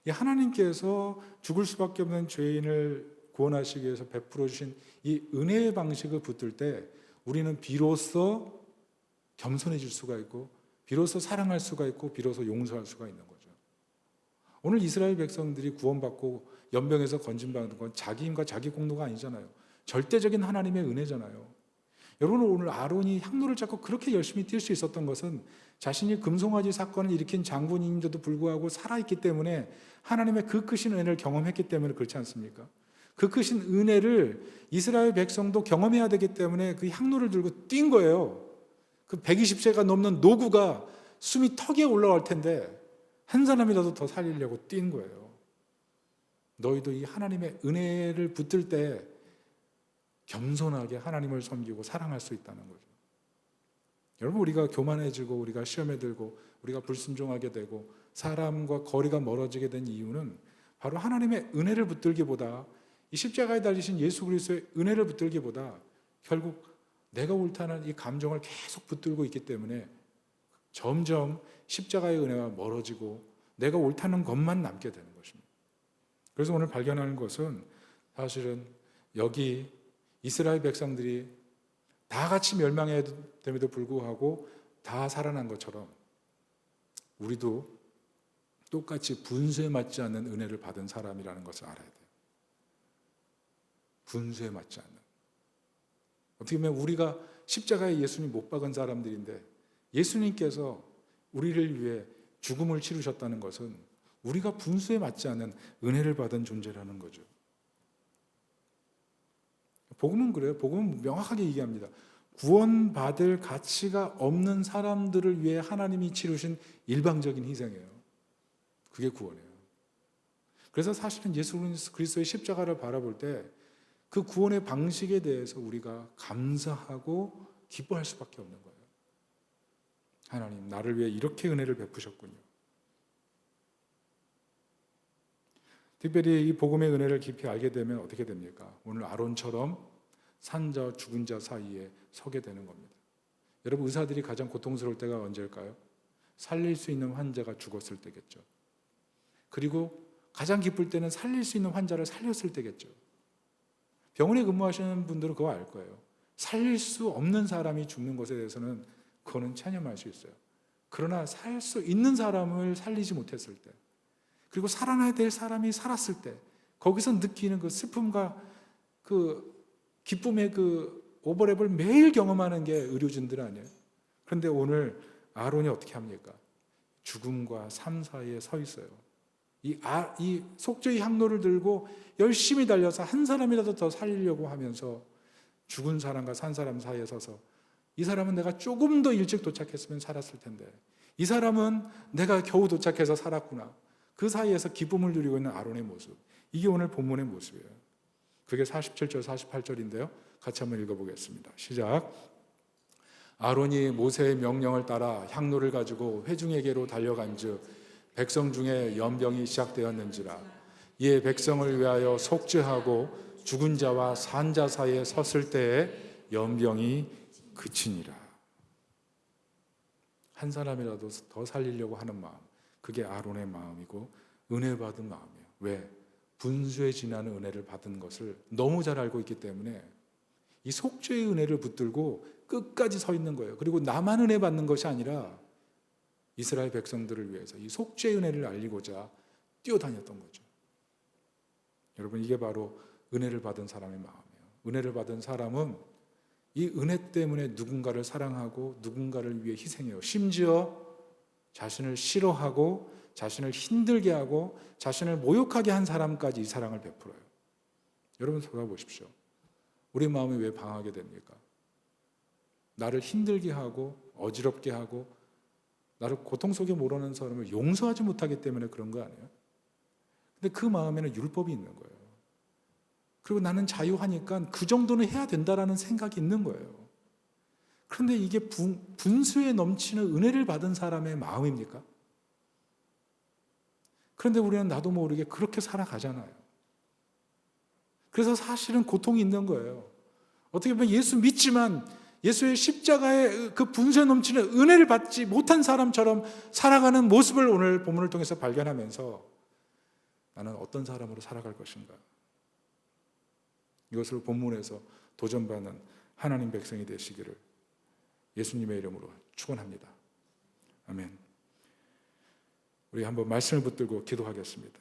이 하나님께서 죽을 수밖에 없는 죄인을 구원하시기 위해서 베풀어 주신 이 은혜의 방식을 붙들 때 우리는 비로소 겸손해질 수가 있고 비로소 사랑할 수가 있고 비로소 용서할 수가 있는 거죠. 오늘 이스라엘 백성들이 구원받고 연병에서 건진받는 건 자기 힘과 자기 공로가 아니잖아요. 절대적인 하나님의 은혜잖아요. 여러분, 오늘 아론이 향로를 잡고 그렇게 열심히 뛸 수 있었던 것은 자신이 금송아지 사건을 일으킨 장군인데도 불구하고 살아있기 때문에 하나님의 그 크신 은혜를 경험했기 때문에 그렇지 않습니까? 그 크신 은혜를 이스라엘 백성도 경험해야 되기 때문에 그 향로를 들고 뛴 거예요. 그 120세가 넘는 노구가 숨이 턱에 올라올 텐데 한 사람이라도 더 살리려고 뛴 거예요. 너희도 이 하나님의 은혜를 붙들 때 겸손하게 하나님을 섬기고 사랑할 수 있다는 거죠. 여러분, 우리가 교만해지고 우리가 시험에 들고 우리가 불순종하게 되고 사람과 거리가 멀어지게 된 이유는 바로 하나님의 은혜를 붙들기보다, 이 십자가에 달리신 예수 그리스도의 은혜를 붙들기보다 결국 내가 옳다는 이 감정을 계속 붙들고 있기 때문에 점점 십자가의 은혜와 멀어지고 내가 옳다는 것만 남게 되는 것입니다. 그래서 오늘 발견하는 것은 사실은 여기 이스라엘 백성들이 다 같이 멸망됨에도 불구하고 다 살아난 것처럼 우리도 똑같이 분수에 맞지 않는 은혜를 받은 사람이라는 것을 알아야 돼요. 분수에 맞지 않는. 어떻게 보면 우리가 십자가에 예수님 못 박은 사람들인데 예수님께서 우리를 위해 죽음을 치르셨다는 것은 우리가 분수에 맞지 않는 은혜를 받은 존재라는 거죠. 복음은 그래요. 복음은 명확하게 얘기합니다. 구원받을 가치가 없는 사람들을 위해 하나님이 치르신 일방적인 희생이에요. 그게 구원이에요. 그래서 사실은 예수 그리스도의 십자가를 바라볼 때 그 구원의 방식에 대해서 우리가 감사하고 기뻐할 수밖에 없는 거예요. 하나님, 나를 위해 이렇게 은혜를 베푸셨군요. 특별히 이 복음의 은혜를 깊이 알게 되면 어떻게 됩니까? 오늘 아론처럼 산자와 죽은 자 사이에 서게 되는 겁니다. 여러분, 의사들이 가장 고통스러울 때가 언제일까요? 살릴 수 있는 환자가 죽었을 때겠죠. 그리고 가장 기쁠 때는 살릴 수 있는 환자를 살렸을 때겠죠. 병원에 근무하시는 분들은 그거 알 거예요. 살릴 수 없는 사람이 죽는 것에 대해서는 그거는 체념할 수 있어요. 그러나 살 수 있는 사람을 살리지 못했을 때, 그리고 살아나야 될 사람이 살았을 때, 거기서 느끼는 그 슬픔과 그 기쁨의 그 오버랩을 매일 경험하는 게 의료진들 아니에요. 그런데 오늘 아론이 어떻게 합니까? 죽음과 삶 사이에 서 있어요. 이 속죄의 향로를 들고 열심히 달려서 한 사람이라도 더 살리려고 하면서 죽은 사람과 산 사람 사이에 서서, 이 사람은 내가 조금 더 일찍 도착했으면 살았을 텐데, 이 사람은 내가 겨우 도착해서 살았구나. 그 사이에서 기쁨을 누리고 있는 아론의 모습, 이게 오늘 본문의 모습이에요. 그게 47절 48절인데요 같이 한번 읽어보겠습니다. 시작. 아론이 모세의 명령을 따라 향로를 가지고 회중에게로 달려간즉 백성 중에 연병이 시작되었는지라. 이에 백성을 위하여 속죄하고 죽은 자와 산 자 사이에 섰을 때에 연병이 그치니라. 한 사람이라도 더 살리려고 하는 마음, 그게 아론의 마음이고 은혜 받은 마음이에요. 왜? 분수에 지나는 은혜를 받은 것을 너무 잘 알고 있기 때문에 이 속죄의 은혜를 붙들고 끝까지 서 있는 거예요. 그리고 나만 은혜 받는 것이 아니라 이스라엘 백성들을 위해서 이 속죄의 은혜를 알리고자 뛰어다녔던 거죠. 여러분, 이게 바로 은혜를 받은 사람의 마음이에요. 은혜를 받은 사람은 이 은혜 때문에 누군가를 사랑하고 누군가를 위해 희생해요. 심지어 자신을 싫어하고 자신을 힘들게 하고 자신을 모욕하게 한 사람까지 이 사랑을 베풀어요. 여러분, 돌아보십시오. 우리 마음이 왜 방하게 됩니까? 나를 힘들게 하고 어지럽게 하고 나를 고통 속에 몰아넣는 사람을 용서하지 못하기 때문에 그런 거 아니에요? 근데 그 마음에는 율법이 있는 거예요. 그리고 나는 자유하니까 그 정도는 해야 된다라는 생각이 있는 거예요. 그런데 이게 분수에 넘치는 은혜를 받은 사람의 마음입니까? 그런데 우리는 나도 모르게 그렇게 살아가잖아요. 그래서 사실은 고통이 있는 거예요. 어떻게 보면 예수 믿지만 예수의 십자가의 그 분수에 넘치는 은혜를 받지 못한 사람처럼 살아가는 모습을 오늘 본문을 통해서 발견하면서 나는 어떤 사람으로 살아갈 것인가? 이것을 본문에서 도전받는 하나님 백성이 되시기를 예수님의 이름으로 축원합니다. 아멘. 우리 한번 말씀을 붙들고 기도하겠습니다.